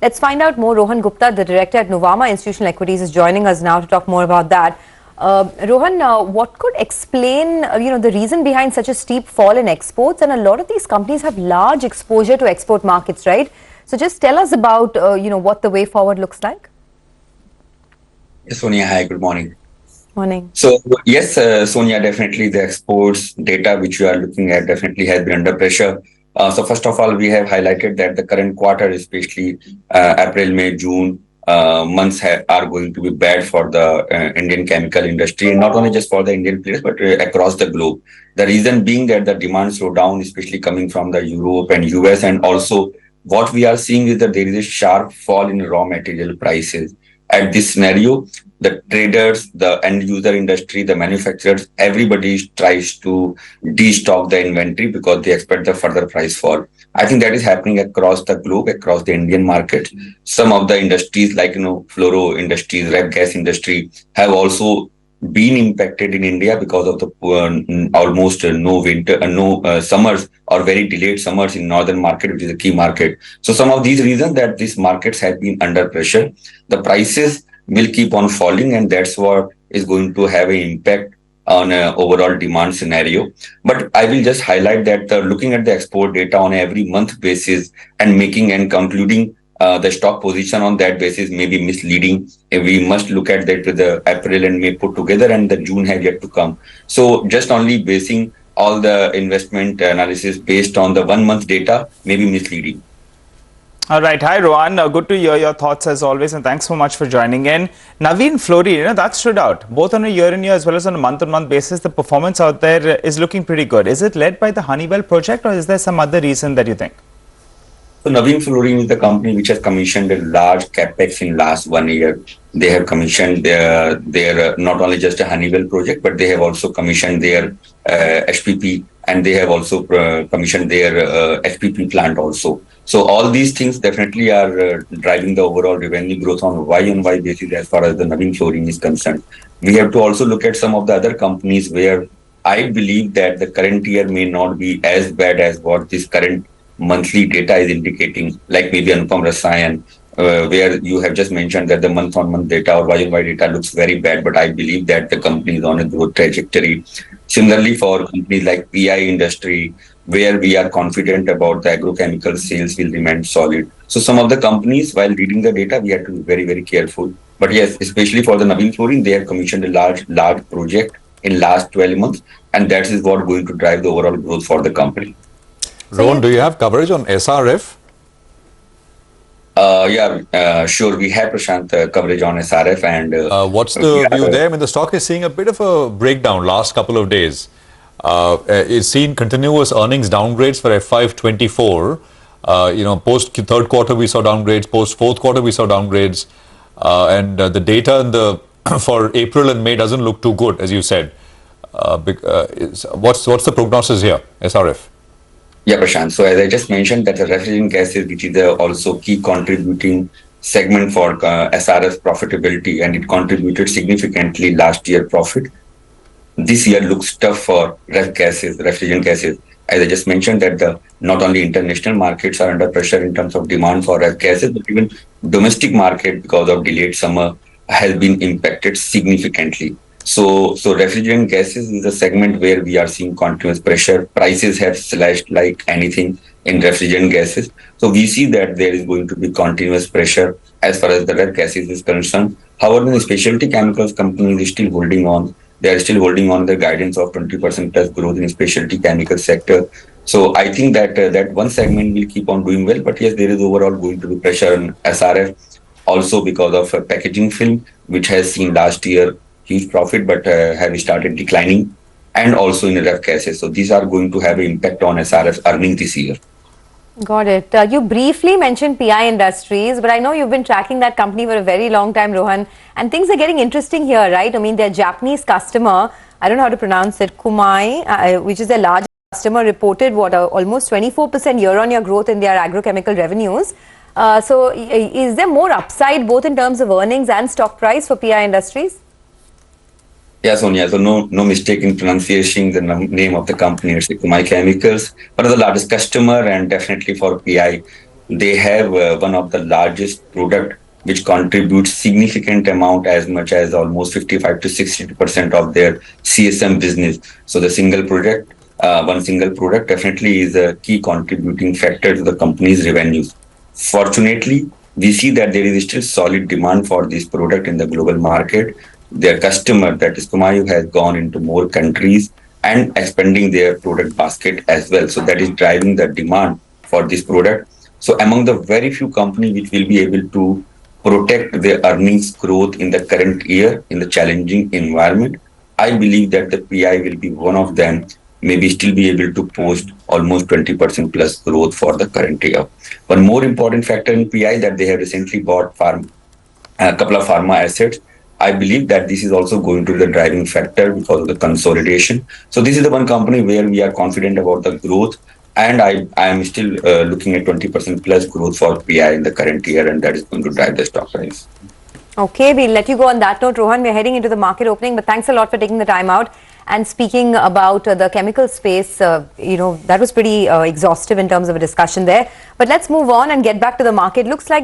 Let's find out more. Rohan Gupta, the director at Nuvama Instl Equities, is joining us now to talk more about that. Rohan, what could explain, the reason behind such a steep fall in exports? And a lot of these companies have large exposure to export markets, right? So just tell us about, what the way forward looks like. Yes, Sonia, hi, good morning. Morning. So, yes, Sonia, definitely the exports data which you are looking at definitely has been under pressure. So, first of all, we have highlighted that the current quarter, especially April, May, June months are going to be bad for the Indian chemical industry, and not only just for the Indian players, but across the globe. The reason being that the demand slowdown, especially coming from the Europe and US, and also what we are seeing is that there is a sharp fall in raw material prices. At this scenario, the traders, the end user industry, the manufacturers, everybody tries to destock the inventory because they expect the further price fall. I think that is happening across the globe, across the Indian market. Some of the industries like, fluoro industries, ref gas industry have also been impacted in India because of the almost no winter, no summers or very delayed summers in northern market, which is a key market. So some of these reasons that these markets have been under pressure, the prices will keep on falling, and that's what is going to have an impact on overall demand scenario. But I will just highlight that looking at the export data on every month basis and making and concluding the stock position on that basis may be misleading. We must look at that with the April and May put together, and the June have yet to come. So just only basing all the investment analysis based on the 1 month data may be misleading. All right. Hi, Rohan. Good to hear your thoughts as always, and thanks so much for joining in. Navin Fluorine, that stood out both on a year-on-year as well as on a month-on-month basis. The performance out there is looking pretty good. Is it led by the Honeywell project, or is there some other reason that you think? So Navin Fluorine is the company which has commissioned a large capex in last 1 year. They have commissioned their not only just a Honeywell project, but they have also commissioned their HPP, and they have also commissioned their HPP plant also. So all these things definitely are driving the overall revenue growth on Y-on-Y basis as far as the Navin Fluorine is concerned. We have to also look at some of the other companies where I believe that the current year may not be as bad as what this current monthly data is indicating, like maybe Anupam Rasayan, where you have just mentioned that the month-on-month data or Y-on-Y data looks very bad, but I believe that the company is on a growth trajectory. Similarly, for companies like PI industry, where we are confident about the agrochemical sales will remain solid. So some of the companies, while reading the data, we have to be very, very careful. But yes, especially for the Navin Fluorine, they have commissioned a large project in last 12 months, and that is what going to drive the overall growth for the company. Rohan, do you have coverage on SRF? Sure. We have Prashant coverage on SRF, and what's the view there? I mean, the stock is seeing a bit of a breakdown last couple of days. It's seen continuous earnings downgrades for FY24. Post third quarter we saw downgrades, post fourth quarter we saw downgrades, and the data for April and May doesn't look too good, as you said. What's the prognosis here, SRF? Yeah, Prashant. So as I just mentioned, that the refrigerant gases, which is also key contributing segment for SRF's profitability, and it contributed significantly last year profit. This year looks tough for refrigerant gases. As I just mentioned, that not only international markets are under pressure in terms of demand for ref gases, but even domestic market, because of delayed summer, has been impacted significantly. So refrigerant gases is a segment where we are seeing continuous pressure. Prices have slashed like anything in refrigerant gases. So we see that there is going to be continuous pressure as far as the ref gases is concerned. However, the specialty chemicals company is still holding on. They are still holding on the guidance of 20% plus growth in specialty chemical sector. So I think that that one segment will keep on doing well. But yes, there is overall going to be pressure on SRF also because of packaging film, which has seen last year huge profit, but have started declining, and also in ref gases. So these are going to have an impact on SRF's earnings this year. Got it. You briefly mentioned PI Industries, but I know you've been tracking that company for a very long time, Rohan, and things are getting interesting here, right? I mean, their Japanese customer, I don't know how to pronounce it, Kumai, which is their largest customer, reported almost 24% year-on-year growth in their agrochemical revenues. So is there more upside both in terms of earnings and stock price for PI Industries? Yeah, Sonia, so no mistake in pronunciation the name of the company. It's Kumai Chemicals, one of the largest customer, and definitely for PI. they have one of the largest product which contributes significant amount, as much as almost 55 to 60% of their CSM business. So the one single product definitely is a key contributing factor to the company's revenues. Fortunately, we see that there is still solid demand for this product in the global market. Their customer, that is Kumayu, has gone into more countries and expanding their product basket as well. So that is driving the demand for this product. So among the very few companies which will be able to protect their earnings growth in the current year in the challenging environment, I believe that the PI will be one of them, maybe still be able to post almost 20% plus growth for the current year. One more important factor in PI, that they have recently bought a couple of pharma assets. I believe that this is also going to be the driving factor because of the consolidation. So this is the one company where we are confident about the growth, and I am still looking at 20% plus growth for PI in the current year, and that is going to drive the stock price. Okay, we'll let you go on that note, Rohan. We're heading into the market opening, but thanks a lot for taking the time out. And speaking about the chemical space, that was pretty exhaustive in terms of a discussion there. But let's move on and get back to the market. Looks like